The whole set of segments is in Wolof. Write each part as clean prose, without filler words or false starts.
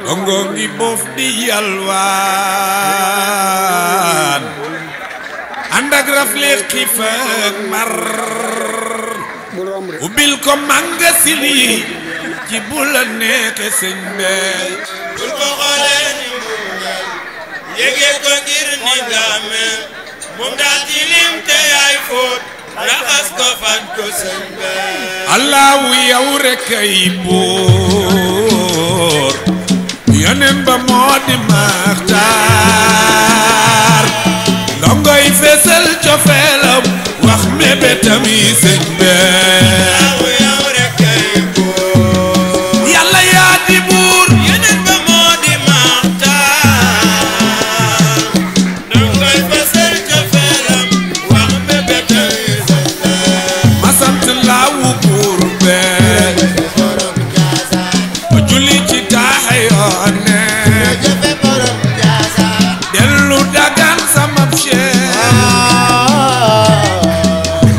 ngi boof di yalwaan ànd ak rafle xiif ak mar ubbil ko magasin yi ci bu la neexe sëñ bee bul ko xoolee ni mu mel yégee ko ngir ni nga mel moom daa tilim te yaay fóot raxas ko faj ko sëñ bee Allahu yow rekk ay buur yonen ba moo di Maxtaar ndongoy feesal cofeelam wax mébétam yi sëñ bee Allahu yow rekk ay buur yàlla yaa di buur yonen ba moo di Maxtaar ndongoy feesal cofeelam wax mébétam yi sëñ bee ma sant laawu buur bee ma julli ci taaxe yoone dellu dagaan sama Cheikh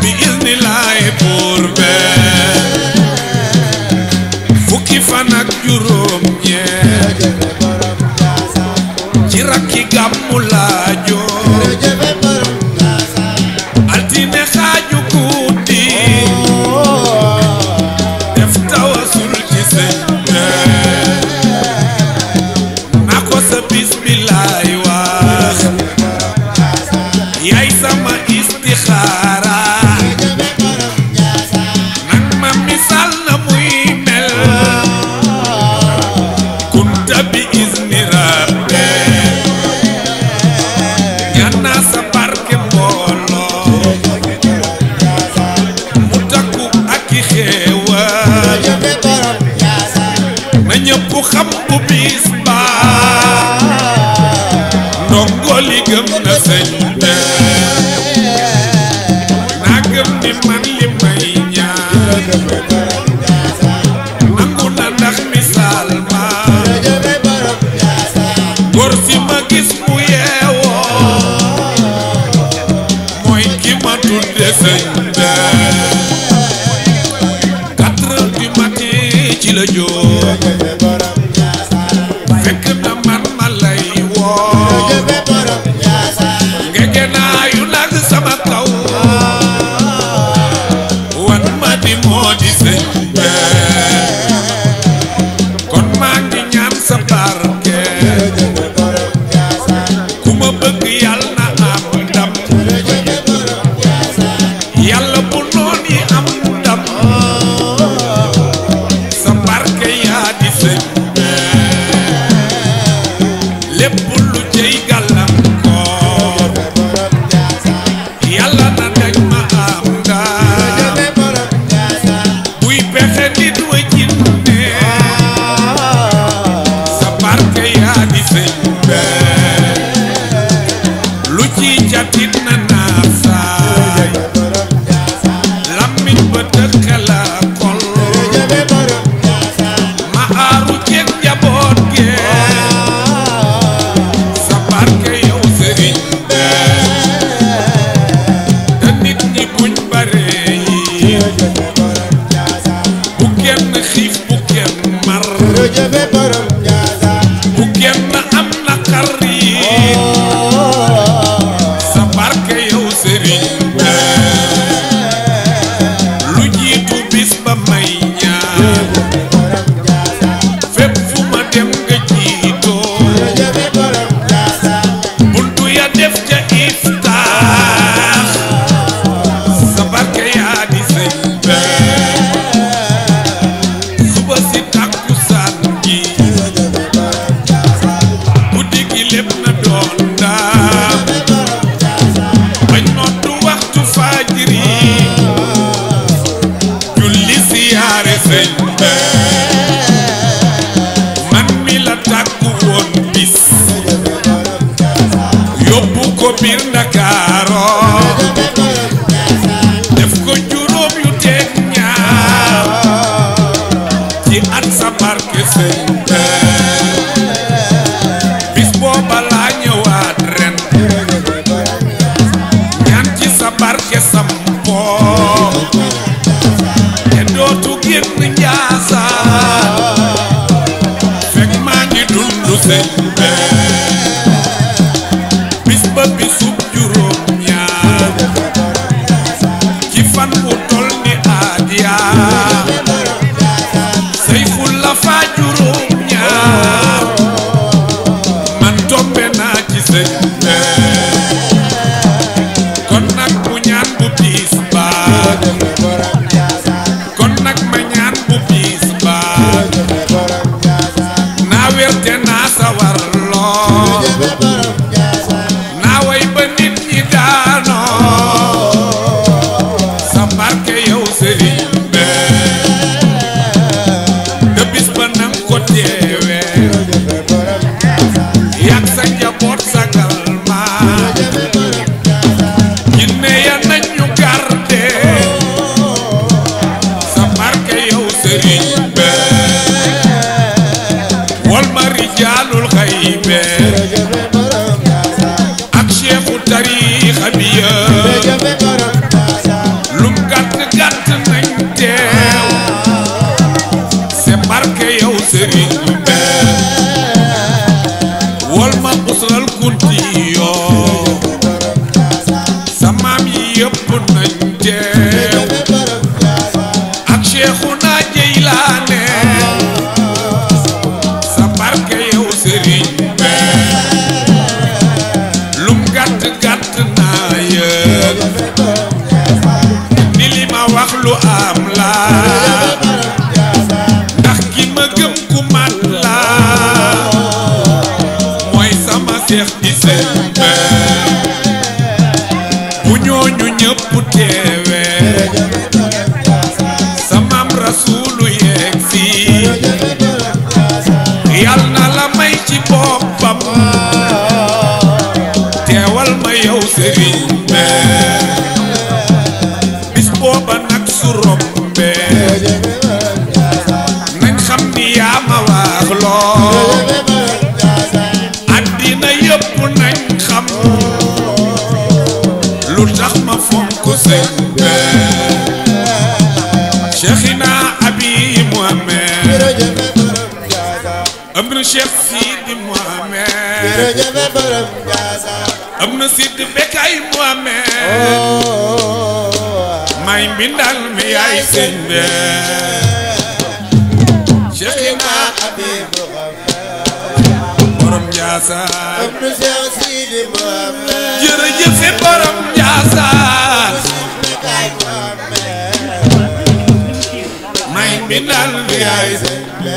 bi izni laay buur bee fukki fan ak juróom ñeent ci rakki gàmmu laa joor altine xaaju guddi def tawasul ci sëñ bee naa ko sa bis bi laay wax yaay sama istixaara nag ma misaal na muy mel kunta bi izni rabbe ñaan naa sa barke mbooloo mu takku ak i xéewal na ñëpp xam bu bis ba ndongo li gëm na sëñ bee naa gëm ni man li may ñaan nangu na ndax misaal ma góor si ma gis mu yeewoo mooy ki ma tudde sëñ bee 4 heures du matin ci la jóg fekk na man ma lay woo ngege naa yu nag sama kaw wan ma di moo di sëñ bee kon maa ngi ñaan sa barke ku ma bëgg yàlla na am ndam yàlla bu noon yi am ndam sa barke yaa di sëñ bee lépp lu cey gàllankoor yàlla na dañ ma am ndam buy pexe nit wa jinne sa barke yaa di sëñ bee lu ci jatit na naaf saay lammiñ ba dëkkala xol ma aaru ceeg njaboot gee sa barke yow sëriñ bee te nit ñi buñ baree yi bu kenn xiif bu kenn mar bu kenn am naqar yi sa barke yow sëriñ bee lu jiitu bis ba may ñaan fépp fu ma dem nga jiitoo buntu ya def ca iftaar sa barke yaa di sëñ bee suba si takkusaan gi guddi gi lépp na doon daam bañ noddu waxtu faajiri julli siyaare sëñ bee man mi la tàggu woon bis yóbbu ko biir Ndakaaro def ko juróom yu teg ñaar ci at sa barke sëñ bee bis booba laa ñëwaat ren ñaan ci sa barke sampoo te dootu génn Njaasaan fekk maa ngi dund sëñ be bis ba bisub juróom ñaar ci fan bu tol ni Adiya Sayful la fa juróom ñaar man tombe naa ci sëñ be kon nag bu ñaan bu bis ba kon nag ma ñaan bu bis ba naa werte naa sawar lool naa way ba nit ñi daanoo sa barke yow sëriñ be te bis ba nang ko teewe yak sa njaboot sagal ma jinne ya nañ ñu garde sa barke yow sëriñ be wal ma rijaalul xaybe ak cheikhu tariixa bi yëpp lum gàtt gàtt nañ teew se barke yow sëriñ be wal ma usral kunti yoo sa maam yi yëpp nañ teew ak cheikhuna Jeylaane sa barke yow sëriñ be lum gàtt gàtt naa yëg ni li ma wax lu am la ndax ki ma gëm ku mat la mooy sama seex di sëñ be bu ñooñu ñëpp teewe sa maam rasuulu yeeg fii yal na la may ci boppam teewal ma yow sëriñ be bis booba nag su rombe nañ xam ni yaa ma wax loo àddina yëpp nañ xam lu tax ma fonk sëñ be Cheikhina Abi Mohamed am na Cheikh Sidi Mohamed am na Sidi Bekay Mohamed may mbindal mi yaay sëñ be Cheikhina Abi borom Njaasaan jërëjëf borom Njaasaan may mbindal mi yaay sëñ be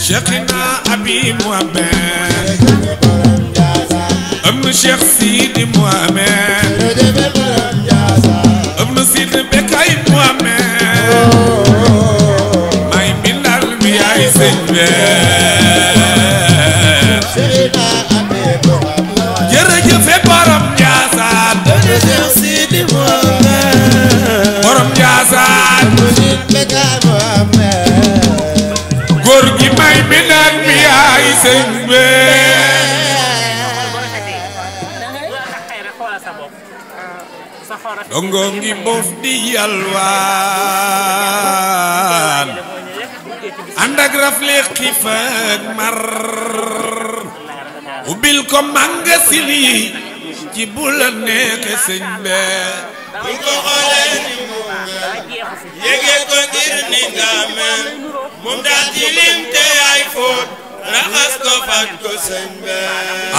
Cheikhina Abi Mohamed am na Cheikh Sidi Mohamed am na Sidi Bekay Mohamed may mbindal mi yaay sëñ be jërëjëf borom Njaasaan borom Njaasaan góor gi may mbindal mi yaay sëñ be dongo ngi boof di yalwaan ànd ak rafle xiif ak mar ubbil ko magasin yi ci bu la nekk sëñ be bu ko xoolee ni mu mel yëgee ko ngir ni nga mel moom daal di lim te yaay fóot raxas ko faj ko sëñ be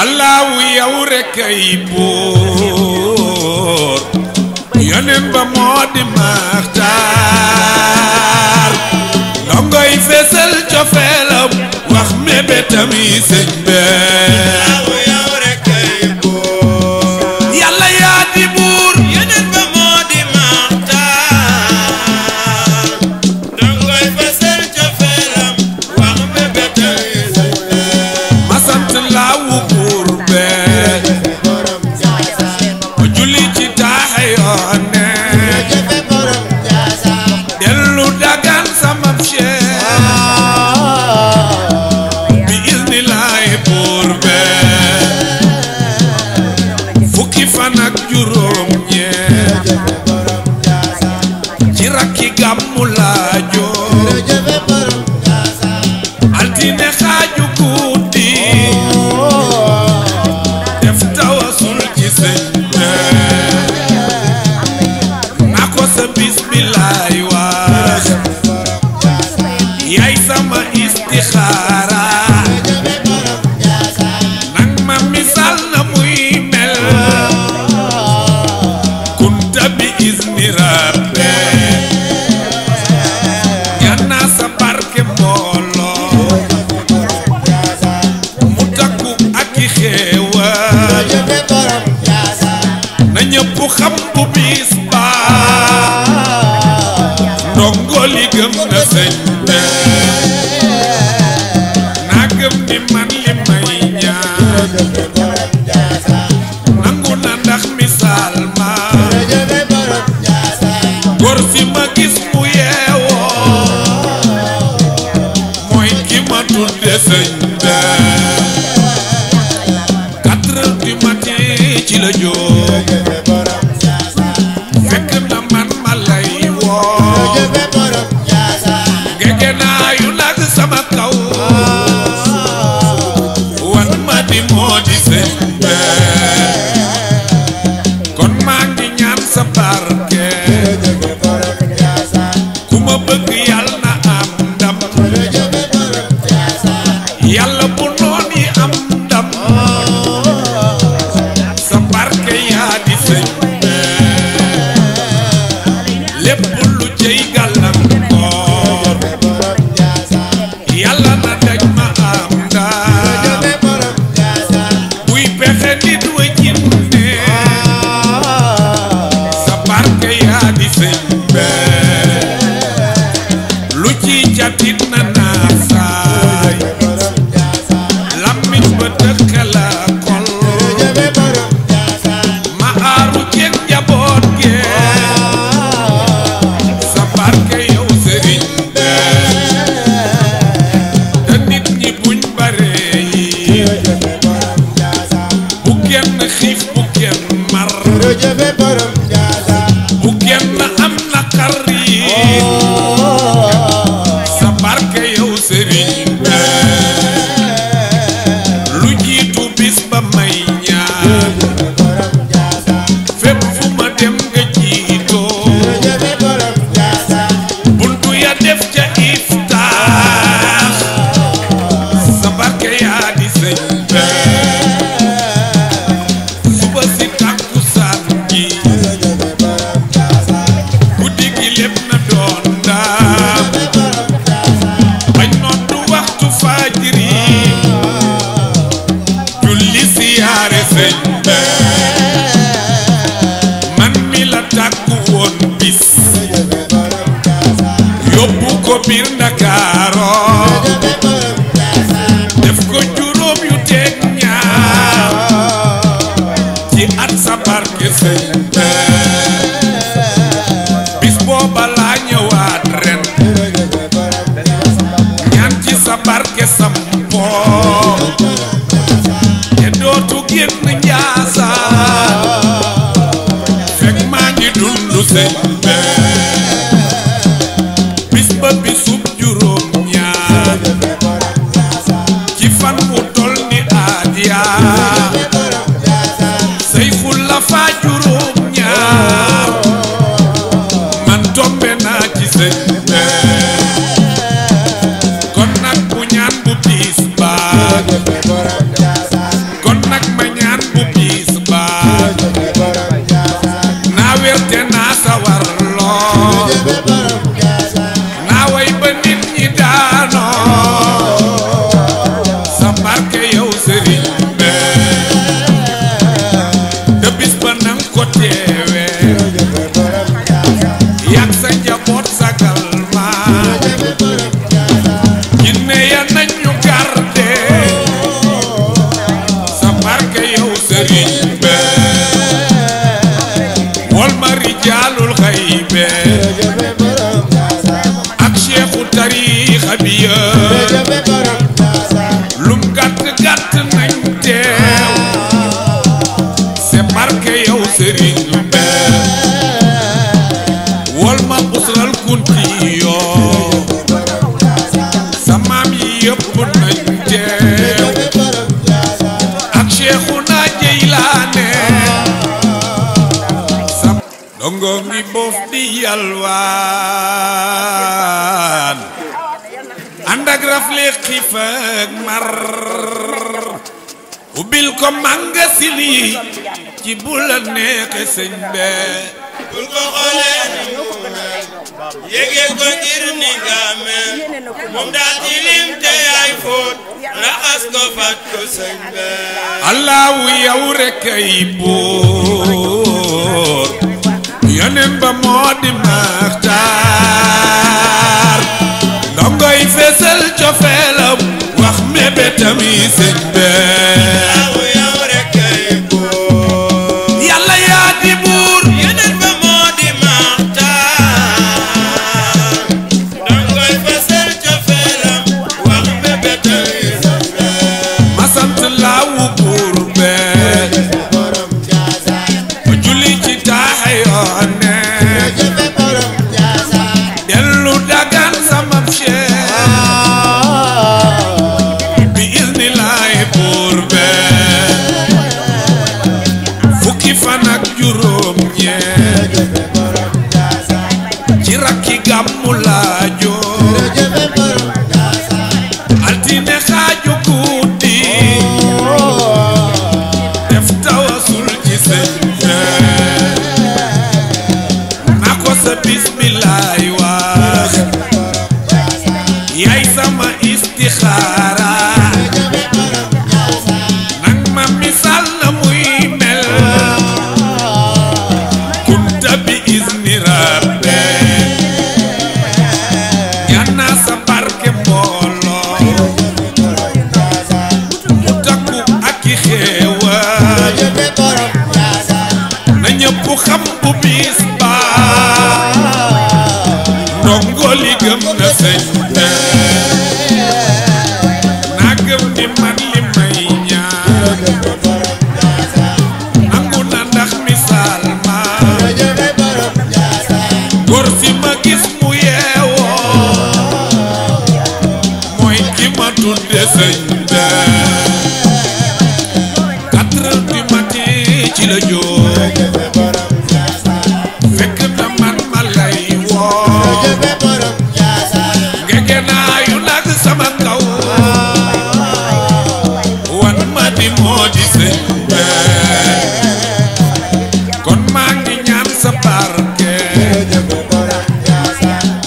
allahu yow rek ay buur yonen ba moo di maxtaar ndongoy feesal cofeelam wax mébétam yi sëñ be allahu yow rek ay buur yàlla yaa di buur yonen ba moo di maxtaar ndongoy feesal cofeelam wax mébétam yi sëñ be ma sant laawu buur be julli ci taaxe yoone dellu dagan sama cheikh bi izni laay buur sama istixaara nang ma misal na muy mel kunta bi izni rabbe ñaan naa sa barke mbooloo mu takku ak i xéewal na ñëpp xam bu bis ba ndongo li gëm na sëñ be naa gëm ni man li may ñaan nangu na ndax misaal ma góor si ma gis mu yeewoo mooy ki ma tudde sëñ be 4 heures du matin ci la jóg fekk na man ma lay woo gege naa yu nag sama kaw wan ma di moo di sëñ be kon maa ngi ñaan sa barke ku ma bëgg yàlla na am ndam yàlla bu noon yi am ndam sa barke yaa di sëñ be lépp lu cey gàllankoor yàlla na daj ma am ndam buy pexe nit wa jinne sa barke yaa di sëñ be lu ci jatit na naasaay lammiñ ba dëkk la xol ma aaru ceeg njaboot gee sa barke yow sëriñ be te nit ñi buñ bare yi bu kenn xiif bu kenn mar bu kenn am naqar yi sa barke yow sëriñ be lu jiitu bis ba may ñaan fépp fu ma dem nga jiitoo buntu ya def ca iftaax sa barke yaa di sëñ be suba si takkusaan gi guddi gi lépp na doon ndaam bañ noddu waxtu faajiri julli siyaare sëñ be man mi la tàkku woon bis yóbbu ko biir Ndakaaro def ko juróom yu teeg ñaar ci at sa barke sëñ be bis booba laa ñëwaat ren ñaan ci sa barke sampoo te dootu génn Njaasaan fekk maa ngi dundu sëñ be bis ba bisub juróom ñaar ci fan mu tol ni aadiyaa Seyxul la fa juróom ñaar man tombe naa ci sëñ be kon nag bu ñaan bu biis ba kon nag ma ñaan bu biis ba naa werte naa sawar lool naa way ba nit ñi daanoo sa barke yow sëriñ be te bis ba nang ko teewe yak sa njaboot sagal ma jinne ya nañ ñu garde sa barke yow sëriñ be wol ma rijaalul xaybe ak cheikhu tariixa bi yëpp lum gàtt gàtt nañ teew c'est barke yow sëriñ be wol ma busral kunti yoo sa maam yi yëpp nañ teew ak Cheikhuna Jeylaane sa dongo ngi boof di yalwaan ànd ak rafle xiif ak mar ubbil ko magasin yi ci bu la neexe sëñ be bul ko xoolee ni mu mel yëgee ko ngir ni nga mel moom daa tilim te yaay fóot raxas ko fat ko sëñ be allahu yow rek ay buur yonen ba moo di maxtaar ndongoy feesal cofeelam wax mébétam yi sëñ be allahu yow rek ay buur yàlla yaa di buur yonen ba moo di maxtaar ndongoy feesal cofeelam wax mébétam yi sëñ be ma sant laawu buur be julli ci taaxe yoone dellu dagan sama cheikh bi izni laay buur be fukki fan ak juróom ñeent ci rakki gàmmu laajo altine xaaju guddi def tawasul ci sëñ be na ko sa bismilaay wax yaay sama istixaara nang ma misal na muy mel kunta bi izni rabbe ñaan sa barke mbooloo mu takku ak i xéewal na ñëpp xam bu bis ba ndongo li gëm na sëñ be naa gëm ni man li may ñaan nangu na ndax misaal ma góor si ma gis mu yeewoo mooy ki ma tudde sëñ be 4 heures du matin ci la jóg fekk na man ma lay woo ngege naa yu nag sama kaw wan ma di moo di sëñ be kon maa ngi ñaan sa barke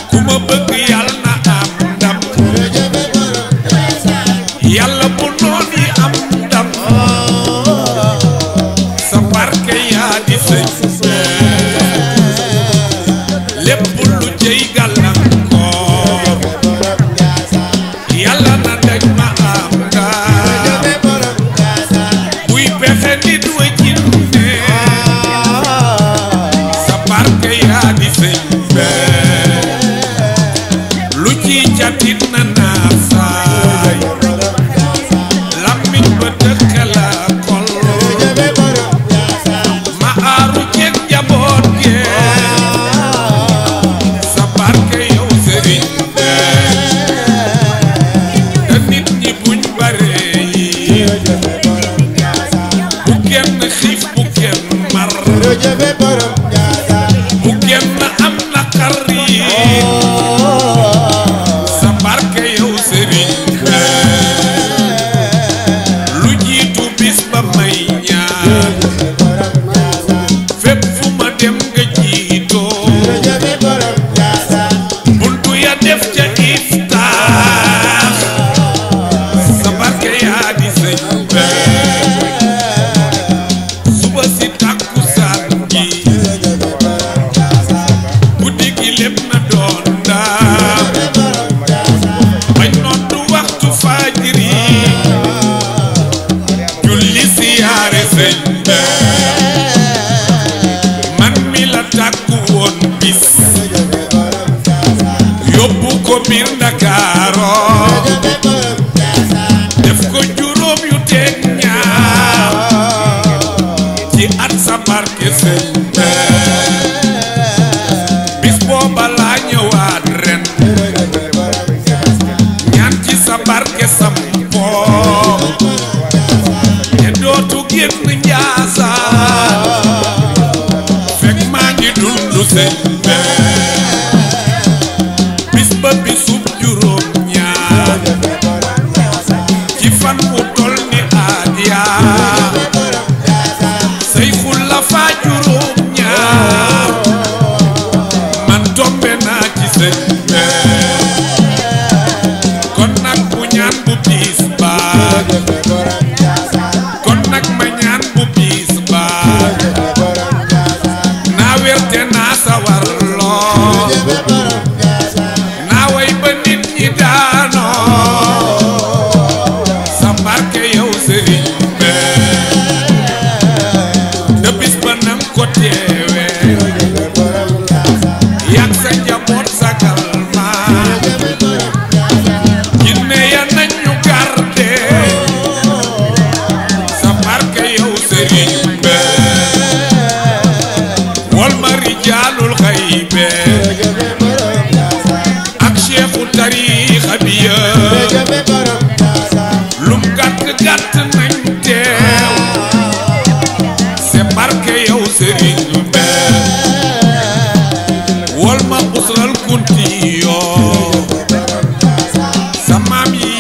ku ma bëgg yàlla na am ndam yàlla bu noon yi am ndam sa barke yaa di sëñ be lépp lu cey gàllankoor yàlla na daj ma am ndam buy pexe nit wa jinne sa barke yaa di sëñ be lu ci catit na naaf saay lammiñ ba dëkk la kol ma aaru ceeg njaboot gee sa barke yow sëriñ be te nit ñi buñ bare yi bu kenn xiif bu kenn mar bu kenn am naqar yi sa barke yow sëriñ be lu jiitu bis ba may ñaan fépp fu ma dem nga jiitoo buntu ya def ca iftaax sa barke yaa di sëñ be suba si takkusaan gi guddi gi lépp na doon ndaam bañ noddu waxtu faajiri julli siyaare sëñ be man mi la tàkku woon bis yóbbu ko biir Ndakaaro def ko juróom yu teg ñaar ci at sa barke sëñ be bis booba laa ñëwaat ren ñaan ci sa barke sam poo te dootu génn Njaasaan fekk maa ngi dund sëñ be bis ba bisub juróom ñaar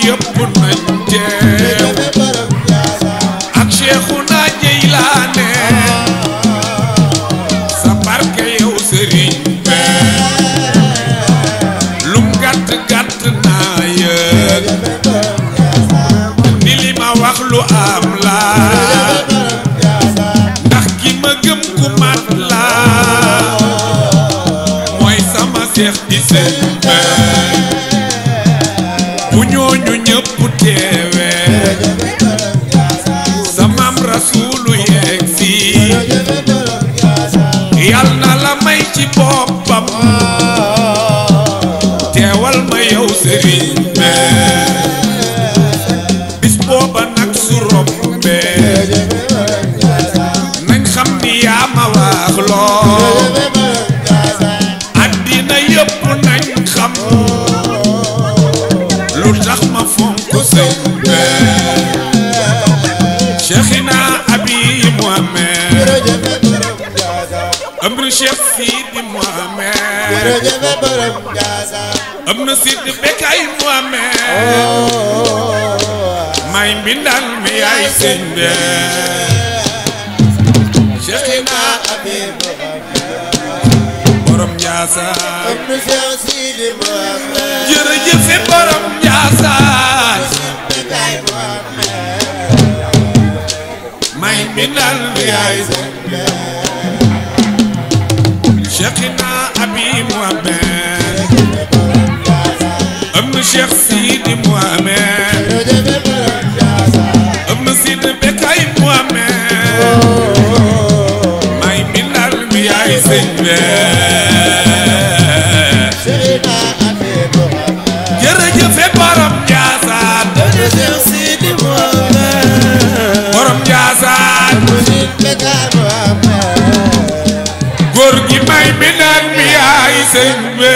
yëpp nañ teew ak Cheikhouna Jeylaane sa barke yow sëriñ be lum gàtt gàtt naa yëg ni li ma wax lu am la ndax ki ma gëm ku mat la mooy sama seex di sëñ be bu ñooñu ñëpp teewee sa maam Rasuulu yeeg si yal na la may ci boppam teewal ma yow sëriñ be bis booba nag su rombee nañ xam ni yaa ma wax loo àddina yëpp nañ xam lu tax ma fonk sëñ be Cheikhina Abi Mohamed am na Cheikh Sidi Mohamed am na Sidi Bekay Mohamed may mbindal mi yaay sëñ be Cheikhina Abi borom Njaasaan am na Cheikh Sidi Mohamed jërëjëf borom Njaasaan may mbindal mi yaay sëñ be Cheikhina Abi Mohamed am na Cheikh Sidi Mohamed am na Sidi Bekay Mohamed may mbindal mi yaay sëñ be jërëjëf borom Njaasaan borom Njaasaan góor gi may mbindal mi yaay sëñ be